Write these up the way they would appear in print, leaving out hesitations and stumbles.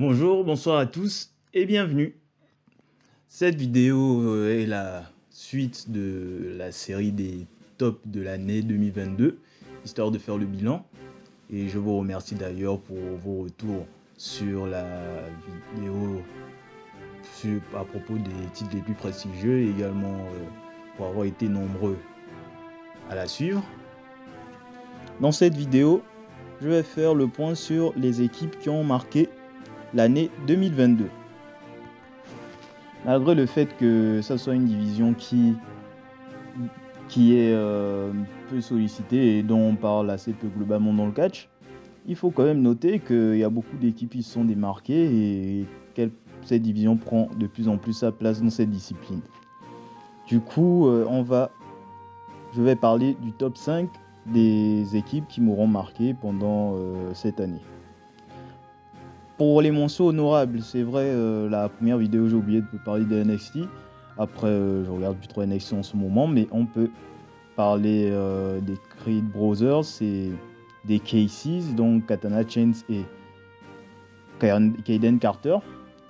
Bonjour, bonsoir à tous et bienvenue. Cette vidéo est la suite de la série des tops de l'année 2022, histoire de faire le bilan. Et je vous remercie d'ailleurs pour vos retours sur la vidéo à propos des titres les plus prestigieux et également pour avoir été nombreux à la suivre. Dans cette vidéo, je vais faire le point sur les équipes qui ont marqué l'année 2022. Malgré le fait que ça soit une division qui est peu sollicitée et dont on parle assez peu globalement dans le catch, il faut quand même noter qu'il y a beaucoup d'équipes qui se sont démarquées et que cette division prend de plus en plus sa place dans cette discipline. Du coup, je vais parler du top 5 des équipes qui m'auront marqué pendant cette année. Pour les mentions honorables, c'est vrai, la première vidéo, j'ai oublié de parler de NXT. Après, je regarde plus trop NXT en ce moment, mais on peut parler des Creed Brothers et des Casey's, donc Katana Chance et Kayden Carter,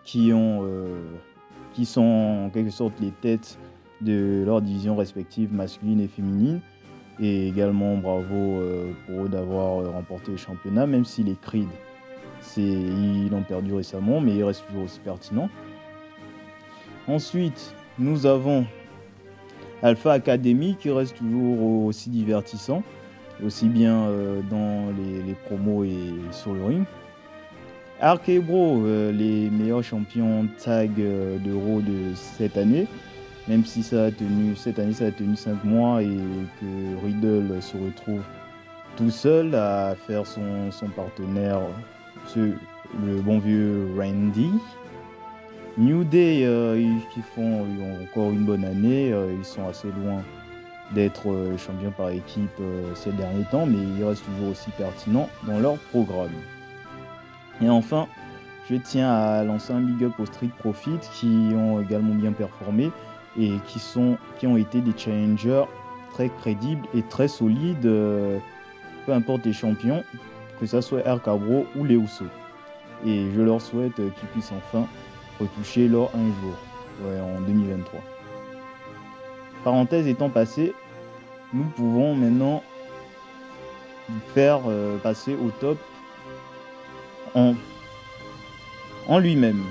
qui sont en quelque sorte les têtes de leurs divisions respectives masculines et féminines. Et également, bravo pour eux d'avoir remporté le championnat, même si les Creed, ils l'ont perdu récemment, mais il reste toujours aussi pertinent. Ensuite, nous avons Alpha Academy qui reste toujours aussi divertissant, aussi bien dans les promos et sur le ring. RK Bro, les meilleurs champions tag de Raw de cette année, même si cette année ça a tenu 5 mois et que Riddle se retrouve tout seul à faire son partenaire, le bon vieux Randy. New Day, ils ont encore une bonne année, ils sont assez loin d'être champions par équipe ces derniers temps, mais ils restent toujours aussi pertinents dans leur programme. Et enfin, je tiens à lancer un big up aux Street Profits qui ont également bien performé et qui ont été des challengers très crédibles et très solides, peu importe les champions, que ce soit RK Bro ou les Usos. Et je leur souhaite qu'ils puissent enfin retoucher leur un jour, en 2023. Parenthèse étant passée, nous pouvons maintenant faire passer au top en lui-même.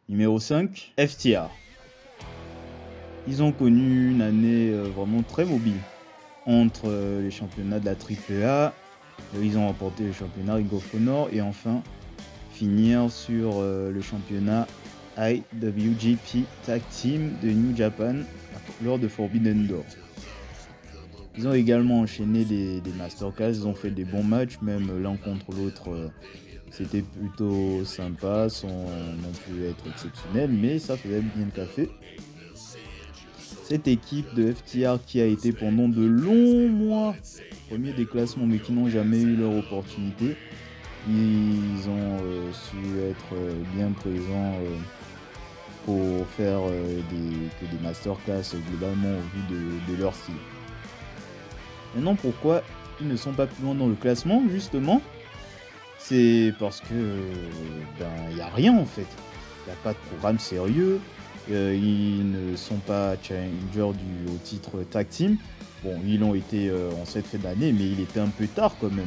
Numéro 5, FTR. Ils ont connu une année vraiment très mobile entre les championnats de la AAA, ils ont remporté le championnat Ring of Honor et enfin finir sur le championnat IWGP Tag Team de New Japan lors de Forbidden Door. Ils ont également enchaîné des masterclass, ils ont fait des bons matchs, même l'un contre l'autre, c'était plutôt sympa, sans non plus être exceptionnel, mais ça faisait bien le café. Cette équipe de FTR qui a été pendant de longs mois premier des classements mais qui n'ont jamais eu leur opportunité, ils ont su être bien présents pour faire des masterclass globalement au vu de leur style. Maintenant, pourquoi ils ne sont pas plus loin dans le classement, justement, c'est parce que il n'y a rien en fait. Il n'y a pas de programme sérieux. Ils ne sont pas challengers au titre tag team. Bon, ils l'ont été en cette fin d'année, mais il était un peu tard quand même.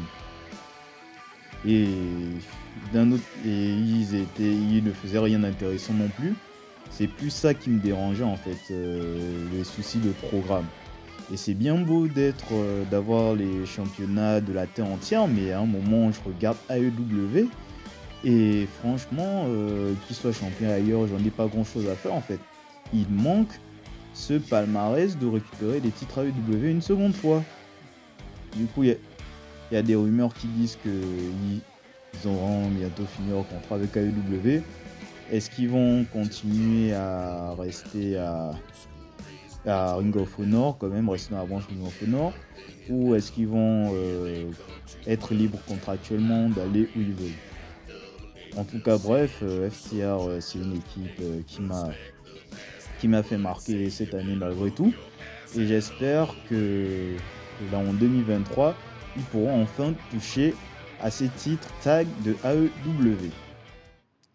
Et ils ne faisaient rien d'intéressant non plus. C'est plus ça qui me dérangeait en fait, les soucis de programme. Et c'est bien beau d'avoir les championnats de la Terre entière, mais à un moment je regarde AEW et franchement, qu'ils soient champions ailleurs, j'en ai pas grand chose à faire en fait. Il manque ce palmarès de récupérer des titres AEW une seconde fois. Du coup, il y a des rumeurs qui disent qu'ils auront bientôt fini leur contrat avec AEW. Est-ce qu'ils vont continuer à rester à Ring of Honor, quand même, rester dans la branche Ring of Honor, ou est-ce qu'ils vont être libres contractuellement d'aller où ils veulent? En tout cas, bref, FTR, c'est une équipe qui m'a fait marquer cette année malgré tout, et j'espère que là en 2023, ils pourront enfin toucher à ces titres tag de AEW.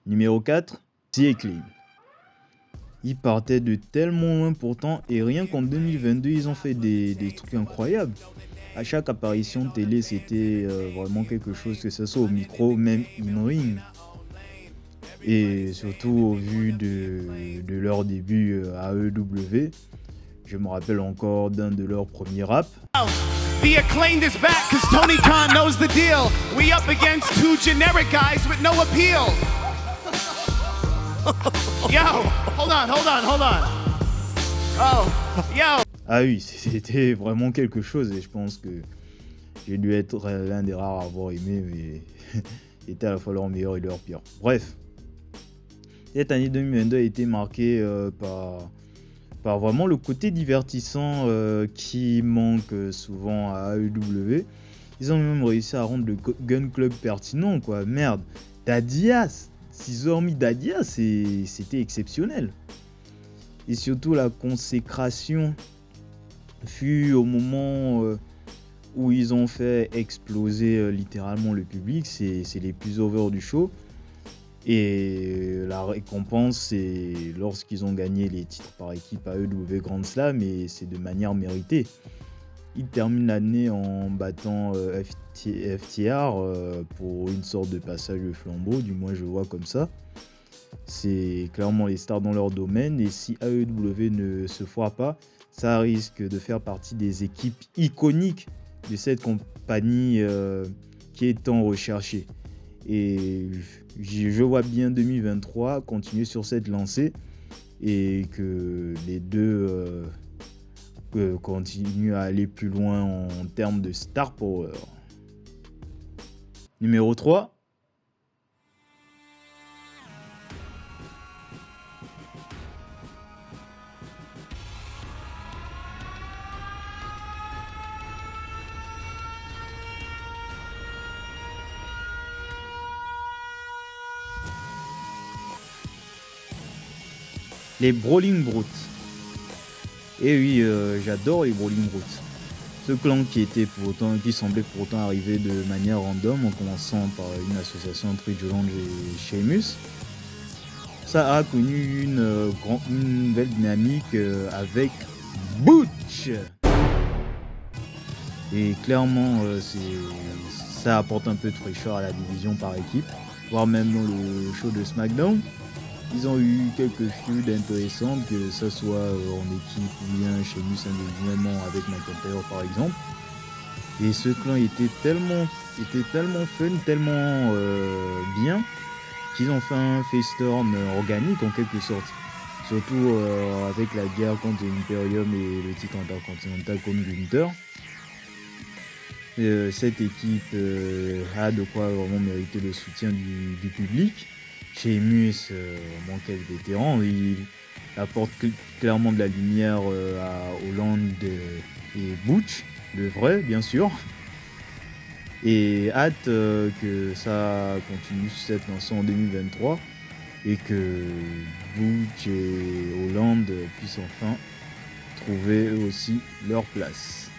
Numéro 4, The Acclaim. Ils partaient de tellement loin pourtant, et rien qu'en 2022, ils ont fait des trucs incroyables. À chaque apparition télé, c'était vraiment quelque chose, que ce soit au micro, même in-ring. Et surtout au vu de leur début à AEW, je me rappelle encore d'un de leurs premiers raps. The Acclaimed is back because Tony Khan knows the deal. We up against two generic guys with no appeal. Yo, hold on. Oh, yo. Ah oui, c'était vraiment quelque chose, et je pense que j'ai dû être l'un des rares à avoir aimé, mais c'était à la fois leur meilleur et leur pire. Bref, cette année 2022 a été marquée par vraiment le côté divertissant qui manque souvent à AEW. Ils ont même réussi à rendre le Gun Club pertinent, quoi. Merde, Dadias, s'ils ont mis Dadias, c'était exceptionnel. Et surtout la consécration fut au moment où ils ont fait exploser littéralement le public. C'est les plus over du show. Et la récompense, c'est lorsqu'ils ont gagné les titres par équipe à AEW Grand Slam, et c'est de manière méritée. Ils terminent l'année en battant FTR pour une sorte de passage de flambeau, du moins je vois comme ça. C'est clairement les stars dans leur domaine, et si AEW ne se foire pas, ça risque de faire partie des équipes iconiques de cette compagnie qui est tant recherchée. Et je vois bien 2023 continuer sur cette lancée, et que les deux continuent à aller plus loin en termes de star power. Numéro 3. Les Brawling Brutes. Et oui, j'adore les Brawling Brutes. Ce clan qui semblait pourtant arriver de manière random, en commençant par une association entre Triple H et Sheamus, ça a connu une belle dynamique avec Butch. Et clairement, ça apporte un peu de fraîcheur à la division par équipe, voire même dans le show de SmackDown. Ils ont eu quelques feuds intéressants, que ce soit en équipe ou bien Sheamus individuellement avec McIntyre par exemple. Et ce clan était tellement fun, tellement bien, qu'ils ont fait un face turn organique en quelque sorte. Surtout avec la guerre contre Imperium et le titre intercontinental contre Gunther. Cette équipe a de quoi vraiment mériter le soutien du public. Sheamus, quel vétéran, il apporte clairement de la lumière à Holland et Butch, le vrai bien sûr. Et hâte que ça continue sur cette lancée en 2023 et que Butch et Holland puissent enfin trouver eux aussi leur place.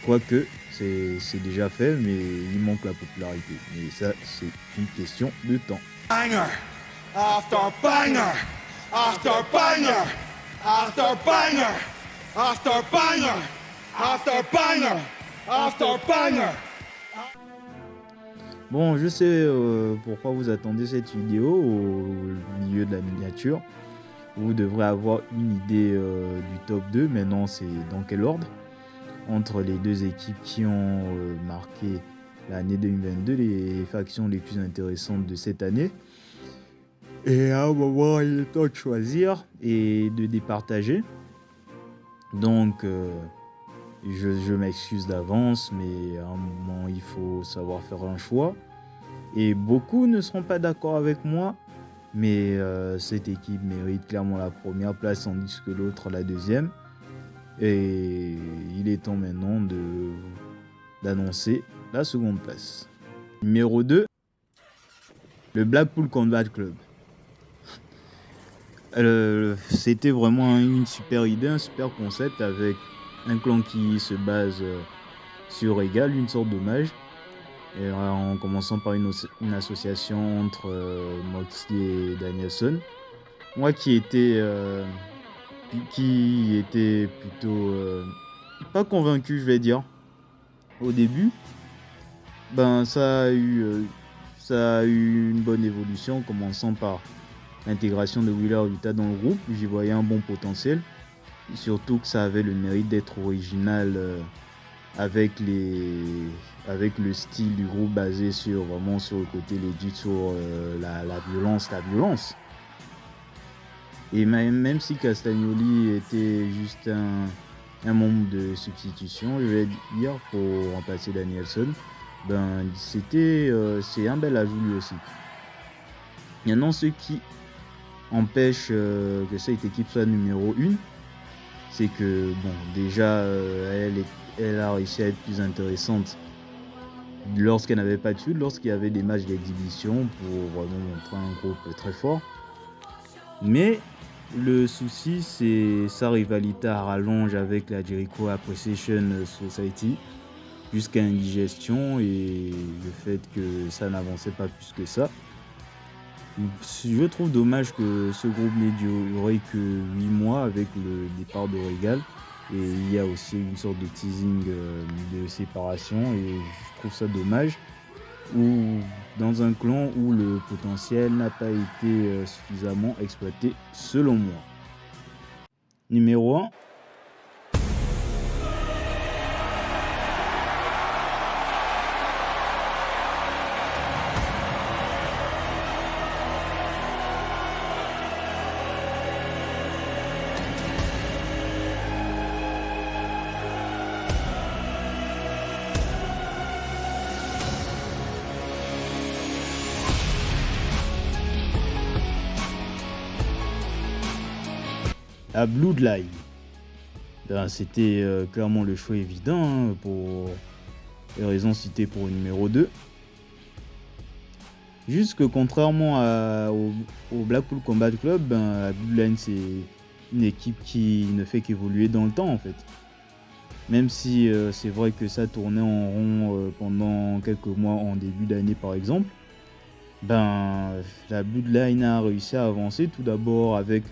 Quoique, c'est déjà fait, mais il manque la popularité. Mais ça, c'est une question de temps. Banger after banger after banger after banger after banger after banger after banger. Bon, je sais pourquoi vous attendez cette vidéo au milieu de la miniature. Vous devrez avoir une idée du top 2. Maintenant, c'est dans quel ordre entre les deux équipes qui ont marqué l'année 2022, les factions les plus intéressantes de cette année. Et à un moment, il est temps de choisir et de départager. Donc, je m'excuse d'avance, mais à un moment, il faut savoir faire un choix. Et beaucoup ne seront pas d'accord avec moi, mais cette équipe mérite clairement la première place, tandis que l'autre la deuxième. Et il est temps maintenant d'annoncer la seconde place. Numéro 2, le Blackpool Combat Club. C'était vraiment une super idée, un super concept, avec un clan qui se base sur égal, une sorte d'hommage. Et en commençant par une association entre Moxley et Danielson. Moi qui était plutôt pas convaincu, je vais dire, au début, ben ça a eu une bonne évolution, commençant par l'intégration de Wheeler Yuta dans le groupe. J'y voyais un bon potentiel, surtout que ça avait le mérite d'être original avec le style du groupe basé vraiment sur le côté legit, sur la violence. Et même si Castagnoli était juste un membre de substitution, je vais dire, pour remplacer Danielson, ben c'est un bel ajout lui aussi. Maintenant, ce qui empêche que cette équipe soit numéro 1, c'est que bon, déjà elle a réussi à être plus intéressante lorsqu'elle n'avait pas de feud, lorsqu'il y avait des matchs d'exhibition pour vraiment montrer un groupe très fort. Mais le souci, c'est sa rivalité à rallonge avec la Jericho Appreciation Society jusqu'à indigestion et le fait que ça n'avançait pas plus que ça. Je trouve dommage que ce groupe n'ait duré que 8 mois avec le départ de Regal. Et il y a aussi une sorte de teasing de séparation et je trouve ça dommage. Ou dans un clan où le potentiel n'a pas été suffisamment exploité selon moi. Numéro 1. La Bloodline. Ben, c'était clairement le choix évident pour les raisons citées pour le numéro 2. Juste que contrairement au Blackpool Combat Club, ben, la Bloodline c'est une équipe qui ne fait qu'évoluer dans le temps en fait. Même si c'est vrai que ça tournait en rond pendant quelques mois en début d'année par exemple, ben, la Bloodline a réussi à avancer tout d'abord avec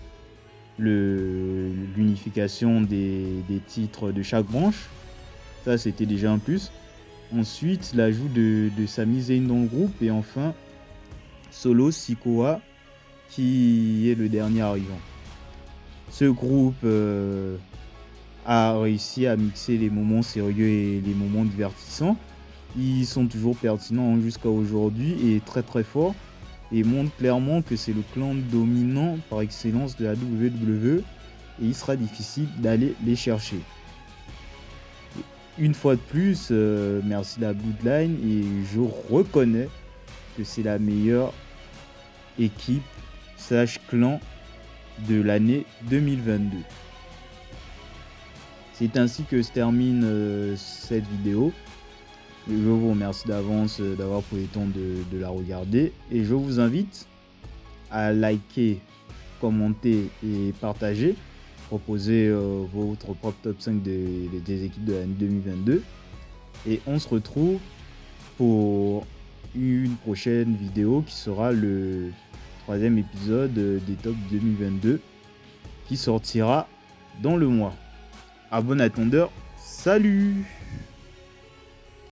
l'unification des titres de chaque branche. Ça c'était déjà un plus. Ensuite l'ajout de Sami Zayn dans le groupe et enfin Solo Sikoa qui est le dernier arrivant. Ce groupe a réussi à mixer les moments sérieux et les moments divertissants. Ils sont toujours pertinents jusqu'à aujourd'hui et très très forts et montre clairement que c'est le clan dominant par excellence de la WWE et il sera difficile d'aller les chercher. Une fois de plus, merci la Bloodline et je reconnais que c'est la meilleure équipe / clan de l'année 2022. C'est ainsi que se termine cette vidéo. Je vous remercie d'avance d'avoir pris le temps de la regarder et je vous invite à liker, commenter et partager, proposer votre propre top 5 des équipes de l'année 2022 et on se retrouve pour une prochaine vidéo qui sera le 3e épisode des tops 2022 qui sortira dans le mois. À bon attendeur, salut!